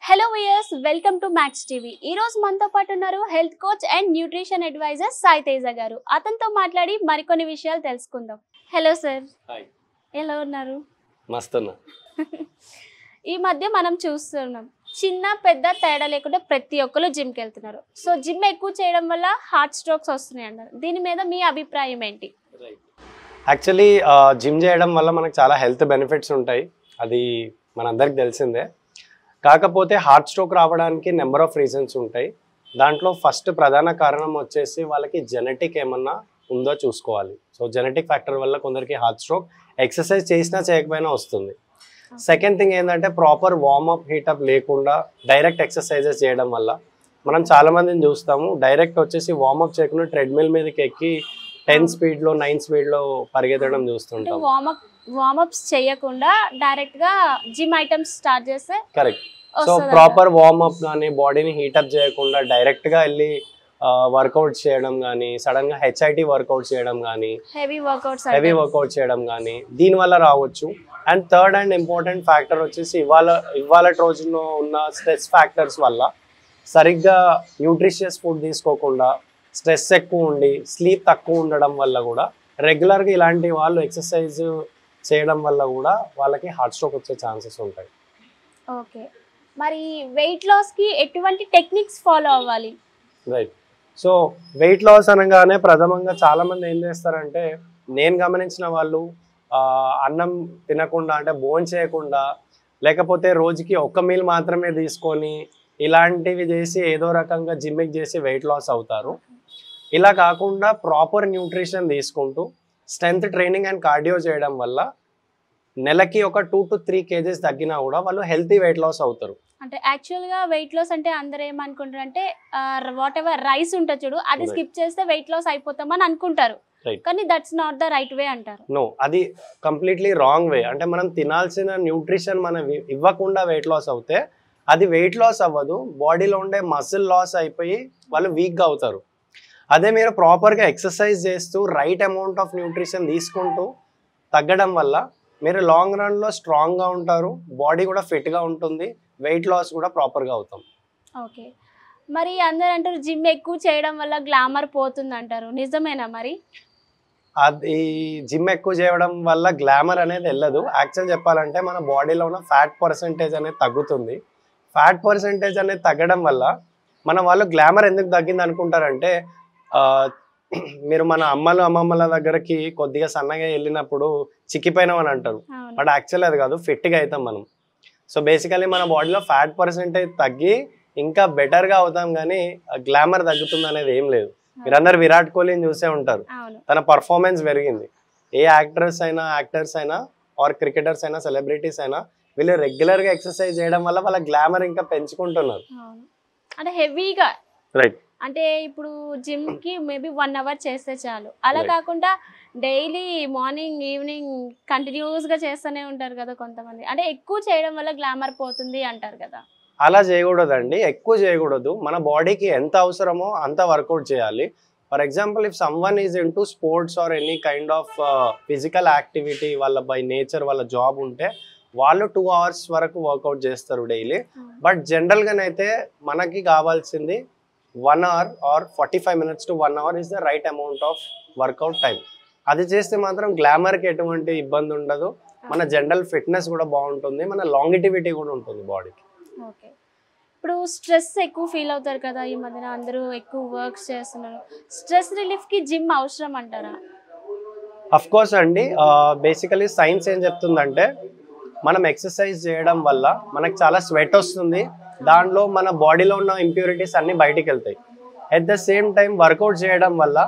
Hello viewers, welcome to Max TV. ఈ రోజు మనతో పాటు ఉన్నారు health coach and nutrition advisor Sai Teja garu. అతనితో మాట్లాడి మరికొన్ని విషయాలు తెలుసుకుందాం. Hello sir. హాయ్. ఎలా ఉన్నారు? మస్తున్నా. ఈ మధ్య మనం చూస్తున్నాం, చిన్న పెద్ద తేడా లేకుండా ప్రతి ఒక్కరు జిమ్కి వెళ్తున్నారు. సో జిమ్ ఎక్కువ చేయడం వల్ల హార్ట్ స్ట్రోక్స్ వస్తున్నాయి అన్నారు. దీని మీద మీ అభిప్రాయం ఏంటి? యాక్చువల్లీ జిమ్ చేయడం వల్ల మనకు చాలా హెల్త్ బెనిఫిట్స్ ఉంటాయి, అది మనందరికి తెలిసిందే. కాకపోతే హార్ట్ స్ట్రోక్ రావడానికి నెంబర్ ఆఫ్ రీజన్స్ ఉంటాయి. దాంట్లో ఫస్ట్ ప్రధాన కారణం వచ్చేసి వాళ్ళకి జెనెటిక్ ఏమన్నా ఉందో చూసుకోవాలి. సో జెనెటిక్ ఫ్యాక్టర్ వల్ల కొందరికి హార్ట్ స్ట్రోక్ ఎక్సర్సైజ్ చేసినా చేయకపోయినా వస్తుంది. సెకండ్ థింగ్ ఏంటంటే ప్రాపర్ వార్మప్ హీటప్ లేకుండా డైరెక్ట్ ఎక్సర్సైజెస్ చేయడం వల్ల మనం చాలామందిని చూస్తాము, డైరెక్ట్ వచ్చేసి వార్మప్ చేయకుండా ట్రెడ్మిల్ మీదకి ఎక్కి 10 స్పీడ్లో 9 స్పీడ్లో పరిగెత్తడం చూస్తుంటాం. వార్మప్స్ చేయకుండా డైరెక్ట్ గా జిమ్ ఐటమ్స్ స్టార్ట్ చేస్తే కరెక్ట్. సో ప్రాపర్ వార్మప్ కానీ బాడీని హీటప్ చేయకుండా డైరెక్ట్ గా వెళ్ళి వర్కౌట్ చేయడం కానీ, సడన్ గా HIIT వర్కౌట్ చేయడం కానీ, హెవీ వర్కౌట్ చేయడం కానీ దీనివల్ల రావచ్చు. And third and important factor వచ్చేసి ఇవాళ రోజుల్లో ఉన్న స్ట్రెస్ ఫ్యాక్టర్స్ వల్ల సరిగ్గా న్యూట్రిషియస్ ఫుడ్ తీసుకోకుండా స్ట్రెస్ ఎక్కువ ఉండి స్లీప్ తక్కువ ఉండడం వల్ల కూడా రెగ్యులర్గా ఇలాంటి వాళ్ళు ఎక్సర్సైజ్ చేయడం వల్ల కూడా వాళ్ళకి హార్ట్ స్ట్రోక్ వచ్చే ఛాన్సెస్ ఉంటాయి. ఓకే, మరి వెయిట్ లాస్ కి ఎటువంటి టెక్నిక్స్ ఫాలో అవ్వాలి? రైట్. సో వెయిట్ లాస్ అనగానే ప్రథమంగా చాలా మంది ఏం చేస్తారంటే, నేను గమనించిన వాళ్ళు అన్నం తినకుండా అంటే భోజనం చేయకుండా, లేకపోతే రోజుకి ఒక్క మీల్ మాత్రమే తీసుకొని ఇలాంటివి చేసి ఏదో రకంగా జిమ్మింగ్ చేసి వెయిట్ లాస్ అవుతారు. ఇలా కాకుండా ప్రాపర్ న్యూట్రిషన్ తీసుకుంటూ స్ట్రెంత్ ట్రైనింగ్ అండ్ కార్డియో చేయడం వల్ల నెలకి ఒక 2 to 3 kgs తగ్గినా కూడా వాళ్ళు హెల్తీ వెయిట్ లాస్ అవుతారు. అంటే యాక్చువల్గా వెయిట్ లాస్ అంటే అందరూ ఏమనుకుంటారు అంటే వాట్ ఎవర్ రైస్ ఉంటుంది చూడు, అది స్కిప్ చేస్తే వెయిట్ లాస్ అయిపోతామని అనుకుంటారు. కానీ that's not the right way అంటారు. నో, అది కంప్లీట్లీ రాంగ్ వే. అంటే మనం తినాల్సిన న్యూట్రిషన్ మనం ఇవ్వకుండా వెయిట్ లాస్ అవుతే అది వెయిట్ లాస్ అవ్వదు, బాడీలో ఉండే మసిల్ లాస్ అయిపోయి వాళ్ళు వీక్గా అవుతారు. అదే మీరు ప్రాపర్గా ఎక్సర్సైజ్ చేస్తూ రైట్ అమౌంట్ ఆఫ్ న్యూట్రిషన్ తీసుకుంటూ తగ్గడం వల్ల మీరు లాంగ్ రన్లో స్ట్రాంగ్గా ఉంటారు, బాడీ కూడా ఫిట్గా ఉంటుంది, వెయిట్ లాస్ కూడా ప్రాపర్గా అవుతాం. ఓకే, మరి అందరూ అంటారు జిమ్ ఎక్కువ చేయడం వల్ల గ్లామర్ పోతుంది అంటారు, నిజమేనా? మరి అది జిమ్ ఎక్కువ చేయడం వల్ల గ్లామర్ అనేది వెళ్ళదు. యాక్చువల్ చెప్పాలంటే మన బాడీలో ఉన్న ఫ్యాట్ పర్సంటేజ్ అనేది తగ్గుతుంది. ఫ్యాట్ పర్సంటేజ్ అనేది తగ్గడం వల్ల మన వాళ్ళు గ్లామర్ ఎందుకు తగ్గింది అనుకుంటారంటే, మీరు మన అమ్మమ్మల దగ్గరకి కొద్దిగా సన్నగా వెళ్ళినప్పుడు చిక్కిపోయినామని అంటారు, బట్ యాక్చువల్లీ అది కాదు, ఫిట్గా అవుతాం మనం. సో బేసికలీ మన బాడీలో ఫ్యాట్ పర్సెంటేజ్ తగ్గి ఇంకా బెటర్గా అవుతాం, కానీ గ్లామర్ తగ్గుతుంది అనేది ఏం లేదు. మీరందరూ విరాట్ కోహ్లీని చూసే ఉంటారు, తన పర్ఫార్మెన్స్ పెరిగింది. ఏ యాక్టర్స్ అయినా ఆర్ క్రికెటర్స్ అయినా సెలబ్రిటీస్ అయినా వీళ్ళు రెగ్యులర్గా ఎక్సర్సైజ్ చేయడం వల్ల వాళ్ళ గ్లామర్ ఇంకా పెంచుకుంటున్నారు. అంటే హెవీగా, రైట్. అంటే ఇప్పుడు జిమ్ కి మేబీ 1 hour చేస్తే చాలు, అలా కాకుండా డైలీ మార్నింగ్ ఈవినింగ్ కంటిన్యూస్ గా చేస్తూనే ఉంటారు కదా కొంతమంది. అంటే ఎక్కువ చేయడం వల్ల గ్లామర్ పోతుంది అంటారు కదా. అలా చేయకూడదండి, ఎక్కువ చేయకూడదు. మన బాడీకి ఎంత అవసరమో అంత వర్కౌట్ చేయాలి. For example, if someone is into sports or any kind of physical activity, వాళ్ళ బై నేచర్ వాళ్ళ జాబ్ ఉంటే వాళ్ళు 2 hours వరకు వర్కౌట్ చేస్తారు డైలీ. బట్ జనరల్గానైతే మనకి కావాల్సింది 1 hour or 45 minutes to 1 hour is the right amount of workout time. అది చేస్తే మాత్రం గ్లామర్కి ఎటువంటి ఇబ్బంది ఉండదు, మన జనరల్ ఫిట్నెస్ కూడా బాగుంటుంది, మన లాంగిటివిటీ కూడా ఉంటుంది బాడీకి. ఓకే, ఇప్పుడు స్ట్రెస్ ఎక్కువ ఫీల్ అవుతారు కదా ఈ మధ్యన, అందరూ ఎక్కువ వర్క్స్ చేస్తున్నారు. స్ట్రెస్ రిలీఫ్కి జిమ్ అవసరం అంటారా? అఫ్ కోర్స్ అండి. బేసికలీ సైన్స్ ఏం చెప్తుందంటే, మనం ఎక్సర్సైజ్ చేయడం వల్ల మనకు చాలా స్వెట్ వస్తుంది, దాంట్లో మన బాడీలో ఉన్న ఇంప్యూరిటీస్ అన్ని బయటికి వెళ్తాయి. At the same time workout చేయడం వల్ల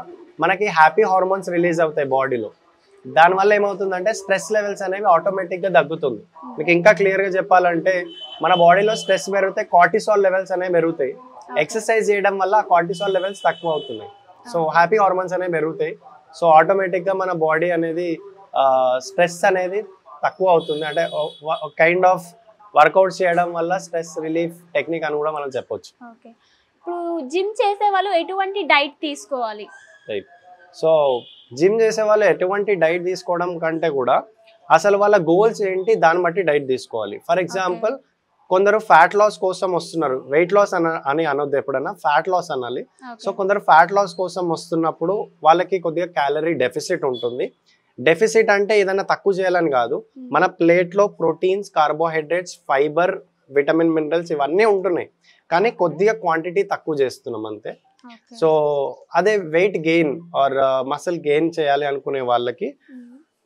మనకి హ్యాపీ హార్మోన్స్ రిలీజ్ అవుతాయి బాడీలో. దానివల్ల ఏమవుతుందంటే స్ట్రెస్ లెవెల్స్ అనేవి ఆటోమేటిక్గా తగ్గుతుంది. మీకు ఇంకా క్లియర్గా చెప్పాలంటే, మన బాడీలో స్ట్రెస్ పెరిగితే కార్టిసాల్ లెవెల్స్ అనేవి పెరుగుతాయి. ఎక్సర్సైజ్ చేయడం వల్ల కార్టిసాల్ లెవెల్స్ తక్కువ అవుతున్నాయి, సో హ్యాపీ హార్మోన్స్ అనేవి పెరుగుతాయి. సో ఆటోమేటిక్గా మన బాడీ అనేది స్ట్రెస్ అనేది తక్కువ అవుతుంది. అంటే కైండ్ ఆఫ్ వర్కౌట్ చేయడం వల్ల స్ట్రెస్ రిలీఫ్ టెక్నిక్ అని కూడా మనం చెప్పొచ్చు. ఓకే, ఇప్పుడు జిమ్ చేసే వాళ్ళు ఎటువంటి డైట్ తీసుకోవాలి? రైట్. సో జిమ్ చేసే వాళ్ళు ఎటువంటి డైట్ తీసుకోవడం కంటే కూడా అసలు వాళ్ళ గోల్స్ ఏంటి దాన్ని బట్టి డైట్ తీసుకోవాలి. ఫర్ ఎగ్జాంపుల్, కొందరు ఫ్యాట్ లాస్ కోసం వస్తున్నారు, వెయిట్ లాస్ అని అనొద్దు, ఎప్పుడైనా ఫ్యాట్ లాస్ అనాలి. సో కొందరు ఫ్యాట్ లాస్ కోసం వస్తున్నప్పుడు వాళ్ళకి కొద్దిగా క్యాలరీ డెఫిసిట్ ఉంటుంది. డెఫిసిట్ అంటే ఏదైనా తక్కువ చేయాలని కాదు, మన ప్లేట్లో proteins, carbohydrates, fibre, vitamin, minerals ఇవన్నీ ఉంటున్నాయి, కానీ కొద్దిగా క్వాంటిటీ తక్కువ చేస్తున్నాం అంతే. సో అదే weight gain or muscle gain చేయాలి అనుకునే వాళ్ళకి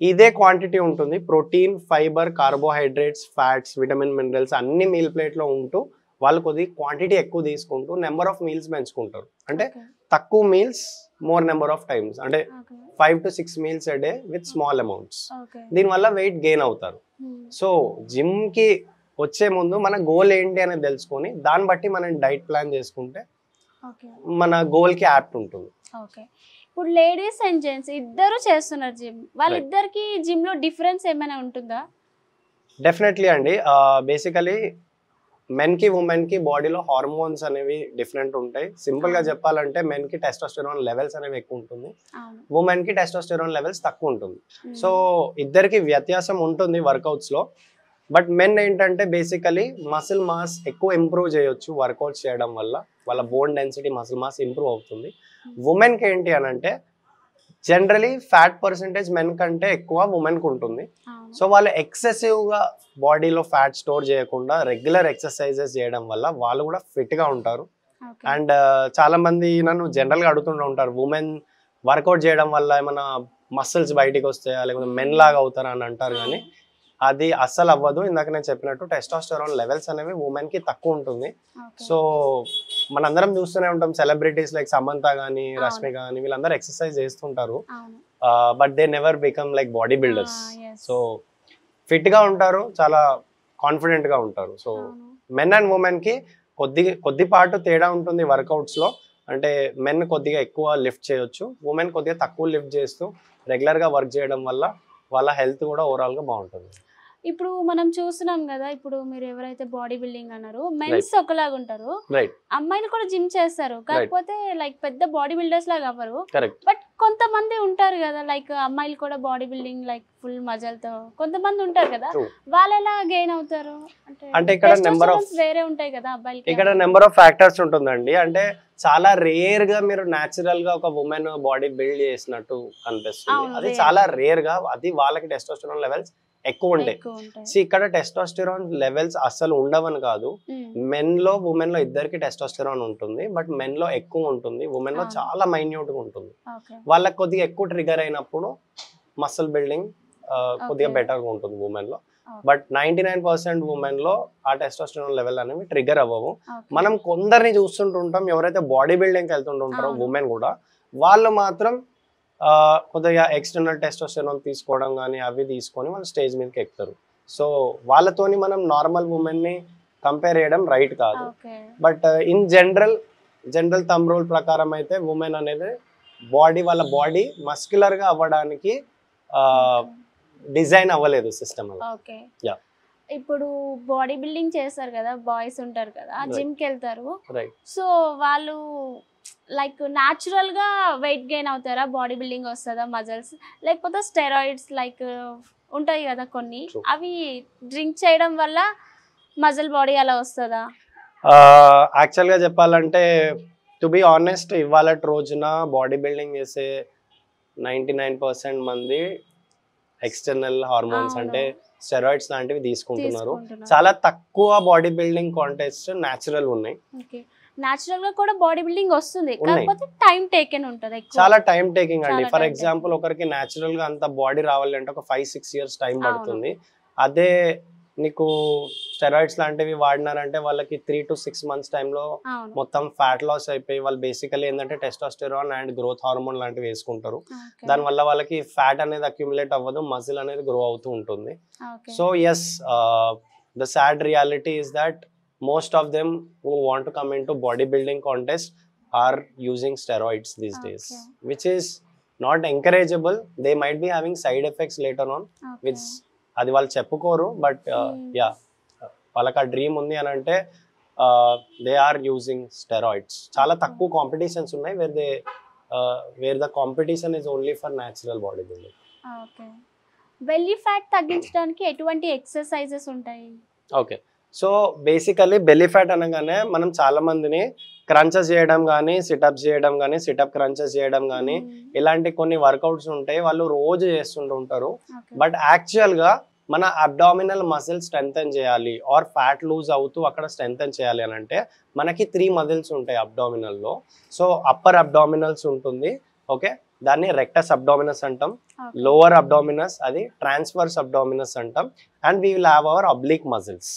ఇదే క్వాంటిటీ ఉంటుంది, protein, fibre, carbohydrates, fats, vitamin, minerals అన్ని మీల్ ప్లేట్లో ఉంటూ వాళ్ళు కొద్దిగా క్వాంటిటీ ఎక్కువ తీసుకుంటూ నెంబర్ ఆఫ్ మీల్స్ పెంచుకుంటారు. అంటే తక్కువ meals more number of times, అంటే 5 to 6 meals a day with small amounts. దీనివల్ల వెయిట్ గెయిన్ అవుతారు. సో జిమ్ కి వచ్చే ముందు మన గోల్ ఏంటి అనేది తెలుసుకొని దాన్ని బట్టి మనం డైట్ ప్లాన్ చేసుకుంటే మన గోల్ కి యాప్ట్ ఉంటుంది. ఇప్పుడు లేడీస్ అండ్ జెంట్స్ ఇద్దరు చేస్తున్నారు జిమ్, వాళ్ళిద్దరికి జిమ్ లో డిఫరెన్స్ ఏమైనా ఉంటుందా? డెఫినెట్లీ అండి. బేసికలీ మెన్ కి ఉమెన్ కి బాడీలో హార్మోన్స్ అనేవి డిఫరెంట్ ఉంటాయి. సింపుల్ గా చెప్పాలంటే మెన్ కి టెస్టోస్టెరాన్ లెవెల్స్ అనేవి ఎక్కువ ఉంటుంది, ఉమెన్ కి టెస్టోస్టెరాన్ లెవెల్స్ తక్కువ ఉంటుంది. సో ఇద్దరికి వ్యత్యాసం ఉంటుంది వర్కౌట్స్ లో. బట్ మెన్ ఏంటంటే బేసికలీ మసిల్ మాస్ ఎక్కువ ఇంప్రూవ్ చేయొచ్చు వర్కౌట్స్ చేయడం వల్ల, వాళ్ళ bone density, muscle mass improve అవుతుంది. ఉమెన్ కి ఏంటి అని అంటే జనరలీ ఫ్యాట్ పర్సెంటేజ్ మెన్ కంటే ఎక్కువ ఉమెన్ కు ఉంటుంది. సో వాళ్ళు ఎక్సెసివ్ గా బాడీలో ఫ్యాట్ స్టోర్ చేయకుండా రెగ్యులర్ ఎక్సర్సైజెస్ చేయడం వల్ల వాళ్ళు కూడా ఫిట్ గా ఉంటారు. అండ్ చాలా మంది నన్ను జనరల్ గా అడుగుతుంటూ ఉంటారు, ఉమెన్ వర్కౌట్ చేయడం వల్ల ఏమైనా మసిల్స్ బయటికి వస్తాయా లేకపోతే మెన్ లాగా అవుతారా అని అంటారు, కానీ అది అస్సలు అవ్వదు. ఇందాక నేను చెప్పినట్టు టెస్టోస్టెరాన్ లెవెల్స్ అనేవి ఉమెన్ కి తక్కువ ఉంటుంది. సో మనందరం చూస్తూనే ఉంటాం, సెలబ్రిటీస్ లైక్ సమంత గానీ, రష్మిక గానీ వీళ్ళందరూ ఎక్సర్సైజ్ చేస్తుంటారు, but they never become like body builders. So fit గా ఉంటారు, చాలా కాన్ఫిడెంట్ గా ఉంటారు. సో మెన్ అండ్ ఉమెన్ కి కొద్దిపాటు తేడా ఉంటుంది వర్కౌట్స్ లో. అంటే మెన్ కొద్దిగా ఎక్కువ లిఫ్ట్ చేయొచ్చు, ఉమెన్ కొద్దిగా తక్కువ లిఫ్ట్ చేస్తూ రెగ్యులర్ గా వర్క్ చేయడం వల్ల వాళ్ళ హెల్త్ కూడా ఓవరాల్ గా బాగుంటుంది. ఇప్పుడు మనం చూస్తున్నాం కదా, ఇప్పుడు మీరు ఎవరైతే బాడీ బిల్డింగ్ అన్నారు, మెన్స్ ఒకలాగా ఉంటారు, అమ్మాయిలు కూడా జిమ్ చేస్తారు, కాకపోతే లైక్ పెద్ద బాడీ బిల్డర్స్ లాగా అవ్వరు. బట్ కొంతమంది ఉంటారు కదా, లైక్ అమ్మాయిలు కూడా బాడీ బిల్డింగ్ లైక్ ఫుల్ మజల్తో కొంతమంది ఉంటారు కదా, వాళ్ళు ఎలా గెయిన్ అవుతారు? అంటే ఇక్కడ నెంబర్ ఆఫ్ వేరే ఉంటాయి కదా అబ్బాయిలకి. ఇక్కడ నెంబర్ ఆఫ్ ఫ్యాక్టర్స్ ఉంటుందండి. అంటే చాలా రేర్ గా మీరు న్యాచురల్ గా ఒక ఉమెన్ బాడీ బిల్డ్ చేసినట్టు అనిపిస్తుంది, అది చాలా రేర్ గా, అది వాళ్ళకి టెస్టోస్టెరాన్ లెవెల్స్ ఎక్కువ ఉంటాయి. ఇక్కడ టెస్టోస్టెరాన్ లెవెల్స్ అస్సలు ఉండవని కాదు, మెన్ లో ఉమెన్ లో ఇద్దరికి టెస్టోస్టెరాన్ ఉంటుంది, బట్ మెన్ లో ఎక్కువ ఉంటుంది, ఉమెన్ లో చాలా మైన్యూట్ గా ఉంటుంది. వాళ్ళకి కొద్దిగా ఎక్కువ ట్రిగర్ అయినప్పుడు మసిల్ బిల్డింగ్ కొద్దిగా బెటర్ గా ఉంటుంది ఉమెన్ లో. బట్ 99% ఉమెన్ లో ఆ టెస్టోస్టెరాన్ లెవెల్ అనేవి ట్రిగర్ అవ్వవు. మనం కొందరిని చూస్తుంటుంటాం, ఎవరైతే బాడీ బిల్డింగ్ కి వెళ్తుంటుంటారో ఉమెన్ కూడా, వాళ్ళు మాత్రం కొద్దిగా ఎక్స్టర్నల్ టెస్టోస్టెరాన్ తీసుకోవడం కానీ అవి తీసుకొని వాళ్ళు స్టేజ్ మీదకి ఎక్కుతారు. సో వాళ్ళతోని మనం నార్మల్ ఉమెన్ ని కంపేర్ చేయడం రైట్ కాదు. But in general thumb rule ప్రకారం అయితే ఉమెన్ అనేది వాళ్ళ బాడీ మస్క్యులర్ గా అవ్వడానికి డిజైన్ అవ్వలేదు సిస్టమ్ అలా. ఇప్పుడు బాడీ బిల్డింగ్ చేస్తారు కదా, బాయ్స్ ఉంటారు కదా, జిమ్ కి వెళ్తారు, సో వాళ్ళు లైక్ న్యాచురల్ గా వెయిట్ గెయిన్ అవుతారా, బాడీ బిల్డింగ్ వస్తుందా, మజల్స్, లేకపోతే స్టెరాయిడ్స్ లైక్ ఉంటాయి కదా కొన్ని, అవి డ్రింక్ చేయడం వల్ల మజిల్ బాడీ అలా వస్తుందా? యాక్చువల్ గా చెప్పాలంటే టు బి ఆనెస్ట్, ఇవాళ రోజున బాడీ బిల్డింగ్ చేసే 99% మంది ఎక్స్టర్నల్ హార్మోన్స్ అంటే స్టెరాయిడ్స్ లాంటివి తీసుకుంటున్నారు. చాలా తక్కువ బాడీ బిల్డింగ్ కాంటెస్ట్ న్యాచురల్ ఉన్నాయి. న్యాచురల్ గా కూడా బాడీ బిల్డింగ్ వస్తుంది, కాకపోతే టైం టేకెన్ ఉంటది, చాలా టైం టేకింగ్ అండి. ఫర్ ఎగ్జాంపుల్ ఒకరికి న్యాచురల్ గా అంత బాడీ రావాలంటే ఒక 5-6 years టైం పడుతుంది. అదే నీకు స్టెరాయిడ్స్ లాంటివి వాడినారంటే వాళ్ళకి 3 to 6 months టైంలో మొత్తం ఫ్యాట్ లాస్ అయిపోయి వాళ్ళు బేసికలీ ఏంటంటే టెస్టోస్టెరాన్ అండ్ గ్రోత్ హార్మోన్ లాంటివి వేసుకుంటారు. దానివల్ల వాళ్ళకి ఫ్యాట్ అనేది అక్యుములేట్ అవ్వదు, మజిల్ అనేది గ్రో అవుతూ ఉంటుంది. So yes, the sad reality is that most of them who want to come into bodybuilding contest are using steroids these days, which is not encourageable. They might be having side effects later on, which adi vallu cheppukoru, but yeah, వాళ్ళకి dream ఉంది అని అంటే they are using steroids. చాలా తక్కువ competitions ఉన్నాయి where the competition is only for natural bodybuilding. Okay, belly fat తగ్గించడానికి ఎటువంటి exercises ఉంటాయి? Okay, so basically belly fat అనగానే మనం చాలా మందిని క్రంచెస్ చేయడం కానీ, సిటప్స్ చేయడం కానీ, సిటప్ క్రంచెస్ చేయడం కానీ, ఇలాంటి కొన్ని వర్కౌట్స్ ఉంటాయి వాళ్ళు రోజు చేస్తుంటూ ఉంటారు. బట్ యాక్చువల్గా మన అబ్డామినల్ మసిల్ స్ట్రెంథెన్ చేయాలి ఆర్ ఫ్యాట్ లూజ్ అవుతూ అక్కడ స్ట్రెంథెన్ చేయాలి అని అంటే మనకి 3 మజిల్స్ ఉంటాయి అబ్డామినల్లో. సో అప్పర్ అబ్డామినల్స్ ఉంటుంది, ఓకే, దాన్ని రెక్టస్ అబ్డామినస్ అంటాం. లోవర్ అబ్డామినస్ అది ట్రాన్స్వర్స్ అబ్డామినస్ అంటాం. And we will have our oblique muscles,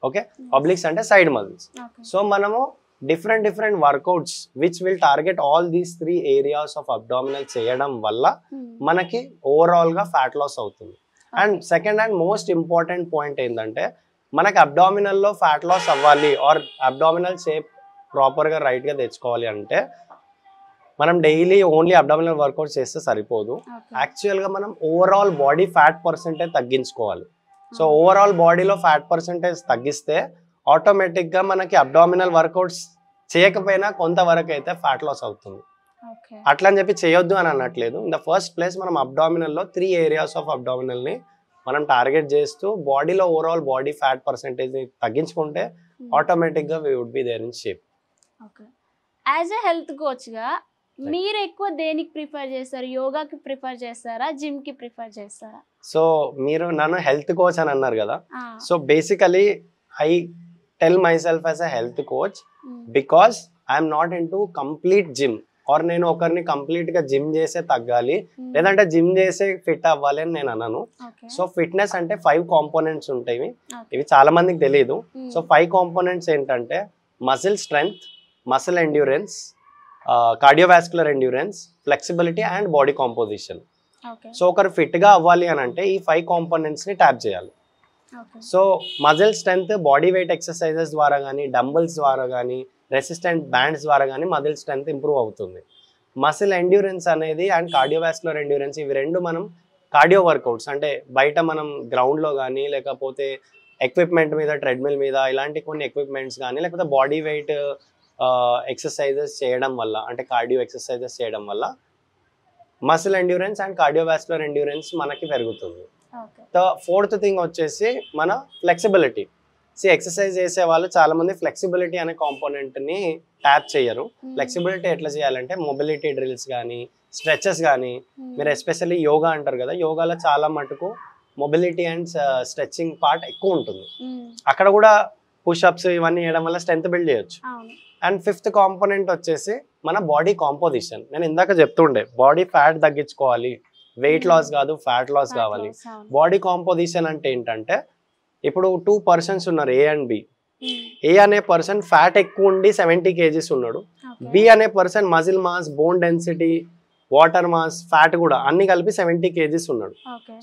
okay. Obliques అంటే సైడ్ మజిల్స్. సో మనము different workouts which will target all these 3 areas of abdominal చేయడం వల్ల మనకి ఓవరాల్ గా ఫ్యాట్ లాస్ అవుతుంది. And second and most important point ఏంటంటే మనకి అబ్డామినల్లో ఫ్యాట్ లాస్ అవ్వాలి ఆర్ అబ్డామినల్ షేప్ ప్రాపర్గా రైట్గా తెచ్చుకోవాలి అంటే మనం డైలీ ఓన్లీ అబ్డామినల్ వర్కౌట్ చేస్తే సరిపోదు. యాక్చువల్గా మనం ఓవరాల్ బాడీ ఫ్యాట్ పర్సెంటేజ్ తగ్గించుకోవాలి. సో ఓవరాల్ బాడీలో ఫ్యాట్ పర్సెంటేజ్ తగ్గిస్తే ఆటోమేటిక్గా మనకి అబ్డామినల్ వర్కౌట్స్ చేయకపోయినా కొంతవరకు అయితే ఫ్యాట్ లాస్ అవుతుంది. అట్లా అని చెప్పి చేయొద్దు అని అనట్లేదు. ఇన్ ద ఫస్ట్ ప్లేస్ మనం అబ్డామినల్లో 3 ఏరియాస్ ఆఫ్ అబ్డామినల్ని మనం టార్గెట్ చేస్తూ బాడీలో ఓవరాల్ బాడీ ఫ్యాట్ పర్సెంటేజ్ని తగ్గించుకుంటే ఆటోమేటిక్గా we would be there in shape. Okay, as a health కోచ్గా మీరు ఎక్కువ దేనికి ప్రిఫర్ చేస్తారు? యోగాకి ప్రిఫర్ చేస్తారా, జిమ్కి ప్రిఫర్ చేస్తారా? సో మీరు నన్ను హెల్త్ కోచ్ అని అన్నారు కదా. So basically I tell my self as a health coach because I'm not in to complete gym or నేను ఒకరిని కంప్లీట్ గా జిమ్ చేసే తగ్గాలి లేదంటే జిమ్ చేసే ఫిట్ అవ్వాలి అని నేను అన్నాను. సో ఫిట్నెస్ అంటే 5 కాంపోనెంట్స్ ఉంటాయి, ఇవి చాలా మందికి తెలియదు. సో 5 కాంపోనెంట్స్ ఏంటంటే muscle strength, muscle endurance, cardiovascular endurance, flexibility and body composition. So ఒకరు ఫిట్ గా అవ్వాలి అని అంటే ఈ 5 కాంపోనెంట్స్ ని ట్యాప్ చేయాలి. So muscle strength body weight exercises ద్వారా కానీ, డంబుల్స్ ద్వారా కానీ, రెసిస్టెంట్ బ్యాండ్స్ ద్వారా కానీ మజిల్ స్ట్రెంగ్త్ ఇంప్రూవ్ అవుతుంది. మసిల్ ఎండ్యూరెన్స్ అనేది అండ్ కార్డియోవాస్కులర్ ఎండ్యూరెన్స్ ఇవి రెండు మనం కార్డియో వర్కౌట్స్ అంటే బయట మనం గ్రౌండ్లో కానీ లేకపోతే ఎక్విప్మెంట్ మీద ట్రెడ్మిల్ మీద ఇలాంటి కొన్ని ఎక్విప్మెంట్స్ కానీ లేకపోతే బాడీ వెయిట్ ఎక్సర్సైజెస్ చేయడం వల్ల అంటే కార్డియో ఎక్సర్సైజెస్ చేయడం వల్ల muscle endurance and cardiovascular endurance మనకి పెరుగుతుంది. ఫోర్త్ థింగ్ వచ్చేసి మన ఫ్లెక్సిబిలిటీ. ఎక్సర్సైజ్ చేసే వాళ్ళు చాలా మంది ఫ్లెక్సిబిలిటీ అనే కాంపోనెంట్ ని ట్యాప్ చేయరు. ఫ్లెక్సిబిలిటీ ఎట్లా చేయాలంటే మొబిలిటీ డ్రిల్స్ కానీ, స్ట్రెచెస్ కానీ, మీరు ఎస్పెషల్లీ యోగా అంటారు కదా, యోగాలో చాలా మటుకు మొబిలిటీ అండ్ స్ట్రెచింగ్ పార్ట్ ఎక్కువ ఉంటుంది. అక్కడ కూడా పుషప్స్ ఇవన్నీ చేయడం వల్ల స్ట్రెంత్ బిల్డ్ చేయొచ్చు. అండ్ 5th కాంపోనెంట్ వచ్చేసి మన బాడీ కాంపోజిషన్. నేను ఇందాక చెప్తుండే బాడీ ఫ్యాట్ తగ్గించుకోవాలి, వెయిట్ లాస్ కాదు ఫ్యాట్ లాస్ కావాలి. బాడీ కాంపోజిషన్ అంటే ఏంటంటే ఇప్పుడు 2 పర్సన్స్ ఉన్నారు, ఏ అండ్ బి. ఏ అనే పర్సన్ ఫ్యాట్ ఎక్కువ ఉండి 70 kgs ఉన్నాడు. బి అనే person muscle mass, bone density, water mass, fat కూడా అన్ని కలిపి 70 kgs ఉన్నాడు.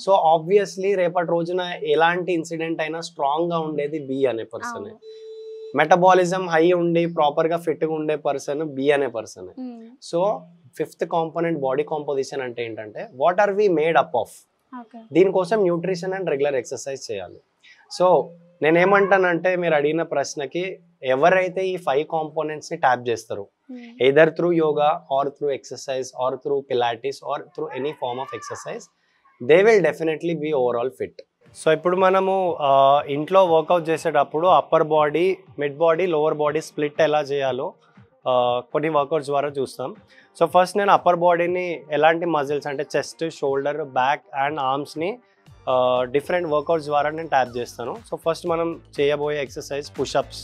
సో ఆబ్వియస్లీ రేపటి రోజున ఎలాంటి ఇన్సిడెంట్ అయినా స్ట్రాంగ్ గా ఉండేది బి అనే పర్సన్. మెటబాలిజం హై ఉండి ప్రాపర్ గా ఫిట్ గా ఉండే పర్సన్ బి అనే person. So 5th component body composition అంటే ఏంటంటే what are we made up of. దీనికోసం న్యూట్రిషన్ అండ్ రెగ్యులర్ ఎక్సర్సైజ్ చేయాలి. సో నేనేమంటానంటే మీరు అడిగిన ప్రశ్నకి ఎవరైతే ఈ 5 కాంపోనెంట్స్ ని ట్యాప్ చేస్తారు either through yoga or through exercise or through pilates or through any form of exercise they will definitely be overall fit. So ఇప్పుడు మనము ఇంట్లో వర్కౌట్ చేసేటప్పుడు upper body, mid body, lower body split ఎలా చేయాలో కొన్ని workouts ద్వారా చూస్తాం. సో ఫస్ట్ నేను అప్పర్ బాడీని ఎలాంటి మజిల్స్ అంటే చెస్ట్, షోల్డర్, బ్యాక్ అండ్ ఆర్మ్స్ని డిఫరెంట్ వర్కౌట్స్ ద్వారా నేను ట్యాప్ చేస్తాను. సో ఫస్ట్ మనం చేయబోయే ఎక్సర్సైజ్ పుషప్స్.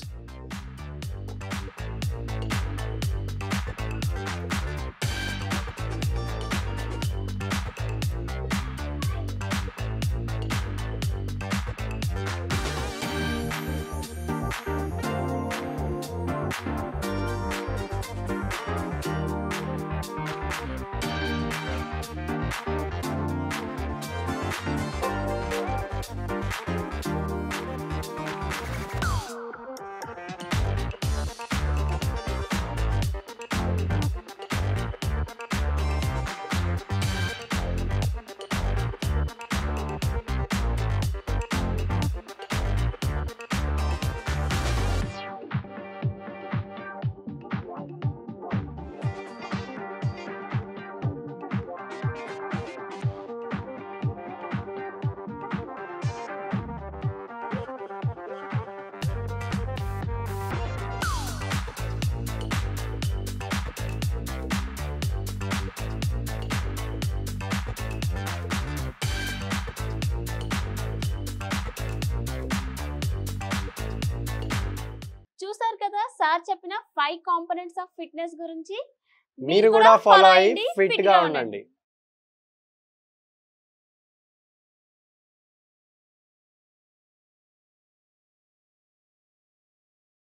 చూసారు కదా సార్ చెప్పిన 5 కాంపోనెంట్స్ ఆఫ్ ఫిట్నెస్ గురించి. మీరు కూడా ఫాలో అయ్యి ఫిట్ గా ఉండండి.